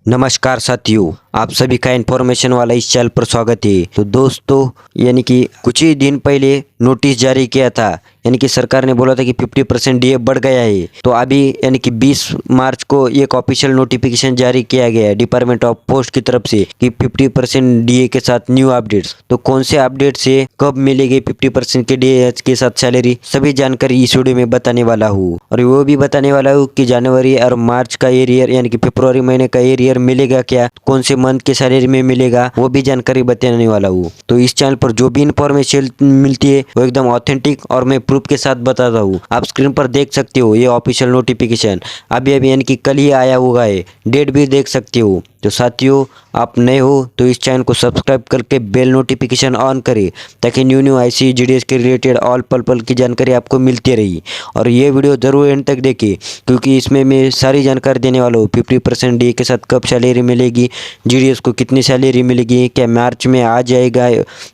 नमस्कार साथियों, आप सभी का इन्फॉर्मेशन वाला इस चैनल पर स्वागत है। तो दोस्तों, यानी कि कुछ ही दिन पहले नोटिस जारी किया था, यानी कि सरकार ने बोला था कि 50% डीए बढ़ गया है। तो अभी यानी कि 20 मार्च को एक ऑफिशियल नोटिफिकेशन जारी किया गया है डिपार्टमेंट ऑफ पोस्ट की तरफ से कि 50% डीए के साथ न्यू अपडेट्स। तो कौन से अपडेट्स है, कब मिलेगी 50% के डीए के साथ सैलरी, सभी जानकारी इस वीडियो में बताने वाला हूँ। और वो भी बताने वाला हूँ कि जनवरी और मार्च का एरियर यानी कि फरवरी महीने का एरियर मिलेगा क्या, कौन से मंथ के सैलरी में मिलेगा, वो भी जानकारी बताने वाला हूँ। तो इस चैनल पर जो भी इन्फॉर्मेशन मिलती है वो एकदम ऑथेंटिक और मैं प्रूफ के साथ बताता हूँ। आप स्क्रीन पर देख सकते हो ये ऑफिशियल नोटिफिकेशन अभी अभी यानी कि कल ही आया हुआ है, डेट भी देख सकते हो। तो साथियों, आप नए हो तो इस चैनल को सब्सक्राइब करके बेल नोटिफिकेशन ऑन करें ताकि न्यू आईसी जीडीएस के रिलेटेड ऑल पल की जानकारी आपको मिलती रही। और ये वीडियो जरूर एंड तक देखें क्योंकि इसमें मैं सारी जानकारी देने वाला हूँ। 50% डी के साथ कब सैलरी मिलेगी, जीडीएस को कितनी सैलरी मिलेगी, क्या मार्च में आ जाएगा,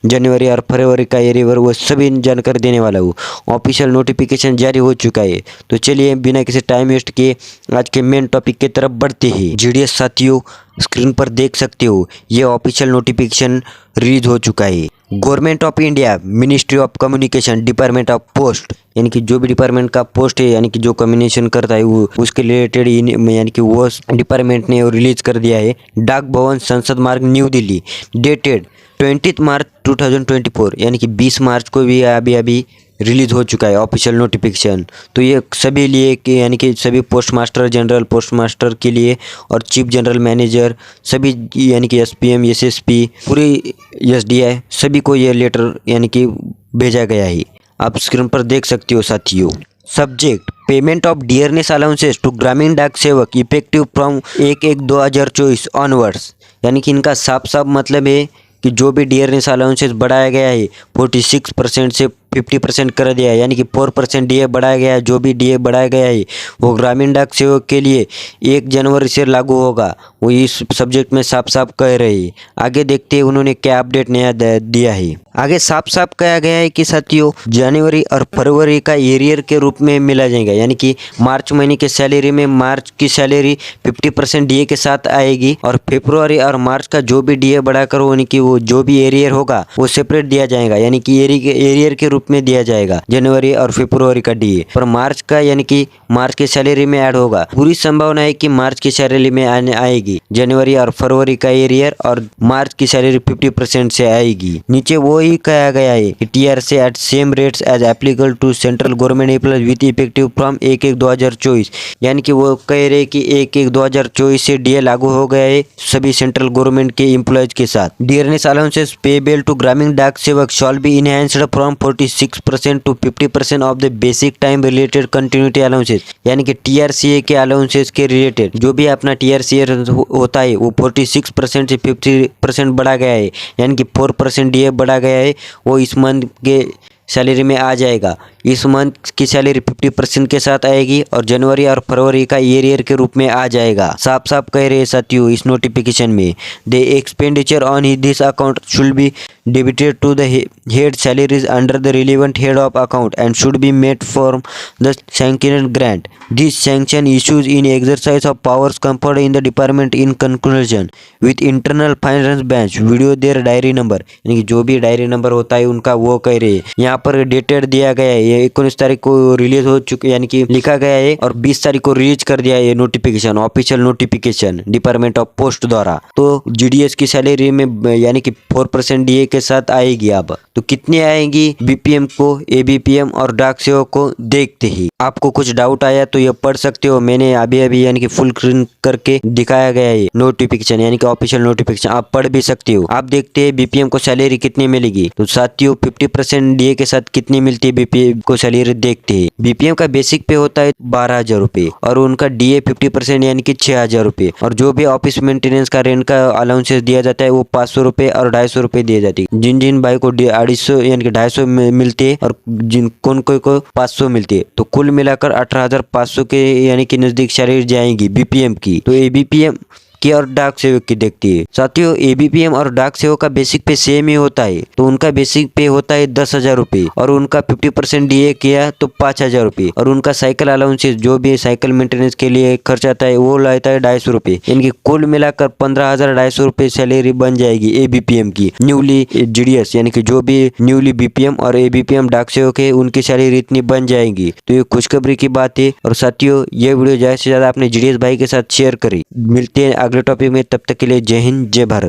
जनवरी और फरवरी का एरियर, वो सभी जानकारी देने वाला हूँ। ऑफिशियल नोटिफिकेशन जारी हो चुका है। तो चलिए बिना किसी टाइम वेस्ट किए आज के मेन टॉपिक की तरफ बढ़ते हैं। जीडीएस साथियों, स्क्रीन पर देख सकते हो ये ऑफिशियल नोटिफिकेशन रिलीज हो चुका है। Government of India, ministry of communication, department of post, यानी कि जो भी डिपार्टमेंट का पोस्ट है यानी कि जो कम्युनिकेशन करता है वो उसके रिलेटेड यानी कि वो डिपार्टमेंट ने रिलीज कर दिया है। डाक भवन, संसद मार्ग, न्यू दिल्ली, डेटेड 20 मार्च 2024, यानी कि 20 मार्च को भी अभी अभी रिलीज हो चुका है ऑफिशियल नोटिफिकेशन। तो ये सभी लिए कि यानी कि सभी post master, general post master के लिए और चीफ जनरल मैनेजर सभी यानी कि एसपीएम, एसएसपी, पूरी एसडीआई सभी को ये लेटर यानी कि भेजा गया है। आप स्क्रीन पर देख सकते हो साथियों। Subject, payment of dearness allowances to Gramin Dak सेवक इफेक्टिव फ्रॉम 1/1/2024 ऑनवर्ड्स, यानी कि इनका साफ साफ मतलब है कि जो भी डियरनेस अलाउंसेस बढ़ाया गया है 46% से 50% कर दिया है, यानी कि 4% डीए बढ़ाया गया है। जो भी डीए बढ़ाया गया है वो ग्रामीण डाक सेवक के लिए 1 जनवरी से लागू होगा, वो इस सब्जेक्ट में साफ साफ कह रहे हैं। आगे देखते हैं उन्होंने क्या अपडेट नया दिया है। आगे साफ साफ कहा गया है कि साथियों जनवरी और फरवरी का एरियर के रूप में मिला जाएगा, यानी कि मार्च महीने के सैलरी में मार्च की सैलरी 50% डीए के साथ आएगी और फरवरी और मार्च का जो भी डीए बढ़ाकर यानी कि वो जो भी एरियर होगा वो सेपरेट दिया जाएगा, यानी कि एरियर के रूप में दिया जाएगा जनवरी और फरवरी का डीए। पर मार्च का यानी कि मार्च की सैलरी में ऐड होगा। पूरी संभावना है कि मार्च की सैलरी में आएगी जनवरी और फरवरी का एरियर और मार्च की सैलरी 50% से आएगी। नीचे वो ही कहा गया है कि टीआर से at same rates as applicable to central government employees with effective from 1/1/2024, यानी कि वो कह रहे कि 1/1/2024 से डीए लागू हो गया है सभी सेंट्रल गवर्नमेंट के एम्प्लॉयज के साथ। Dearness allowances payable to Gramin Dak Sevak shall be enhanced from 46% to 50% of the basic time related continuity allowances, यानी कि टीआरसीए के अलाउंसेस के रिलेटेड जो भी अपना टीआरसीए होता है वो 46% से 50% बढ़ा गया है, यानी कि 4% डीए बढ़ा गया है। वो इस मंथ के सैलरी में आ जाएगा। इस मंथ की सैलरी 50% के साथ आएगी और जनवरी और फरवरी का एरियर के रूप में आ जाएगा। साफ साफ कह रहे हैं साथियों इस नोटिफिकेशन में, the expenditure on this account should be debited to the head salaries under the relevant head of account and should be made from the sanctioned grant. This sanction issues in exercise of powers conferred in the department in conclusion with internal finance branch video their diary number, यानी कि जो भी diary number होता है उनका वो कह रहे हैं। यहाँ पर डेटेड दिया गया है, ये 19 तारीख को रिलीज हो चुके यानी कि लिखा गया है और 20 तारीख को रिलीज कर दिया है notification, official notification department of post द्वारा। तो जीडीएस की सैलरी में यानी कि 4% डीए के साथ आएगी। अब तो कितनी आएगी बीपीएम को, एबीपीएम और डाक सेवक को देखते ही। आपको कुछ डाउट आया तो ये पढ़ सकते हो, मैंने अभी अभी यानी कि फुल स्क्रीन करके दिखाया गया है नोटिफिकेशन यानी कि ऑफिशियल नोटिफिकेशन, आप पढ़ भी सकते हो। आप देखते हैं बीपीएम को सैलरी कितनी मिलेगी। तो साथियों 50% डीए के साथ कितनी मिलती है बीपीएम को सैलरी देखते हैं। बीपीएम का बेसिक पे होता है 12,000 रुपए और उनका डीए 50% यानी कि 6,000 रुपए, और जो भी ऑफिस मेंटेनेंस का रेंट का अलाउंसेस दिया जाता है वो 500 रुपए और 250 रुपए दिए जाते हैं। जिन भाई को 250 यानी कि 250 मिलती है और जिन कौन कोई को 500 मिलती है, तो कुल मिलाकर 18,500 के यानी कि नजदीक सैलरी जाएंगी बीपीएम की। तो एबीपीएम की और डाक सेवक की देखती है। साथियों, एबीपीएम और डाक सेवक का बेसिक पे सेम ही होता है। तो उनका बेसिक पे होता है 10,000 रुपये और उनका 50% डीए किया तो 5,000 रुपये और उनका साइकिल अलाउंसेस जो भी साइकिल मेंटेनेंस के लिए खर्च आता है वो लाता है 250 रुपये। इनकी कुल मिलाकर 15,250 रुपये सैलरी बन जाएगी एबीपीएम की। न्यूली जीडीएस यानी कि जो भी न्यूली बीपीएम और एबीपीएम डाक सेवक है उनकी सैलरी इतनी बन जाएगी। तो ये खुशखबरी की बात है। और साथियों, ये वीडियो ज़्यादा से ज़्यादा अपने जीडीएस भाई के साथ शेयर करें। मिलते हैं अगले टॉपिक में, तब तक के लिए जय हिंद जय भारत।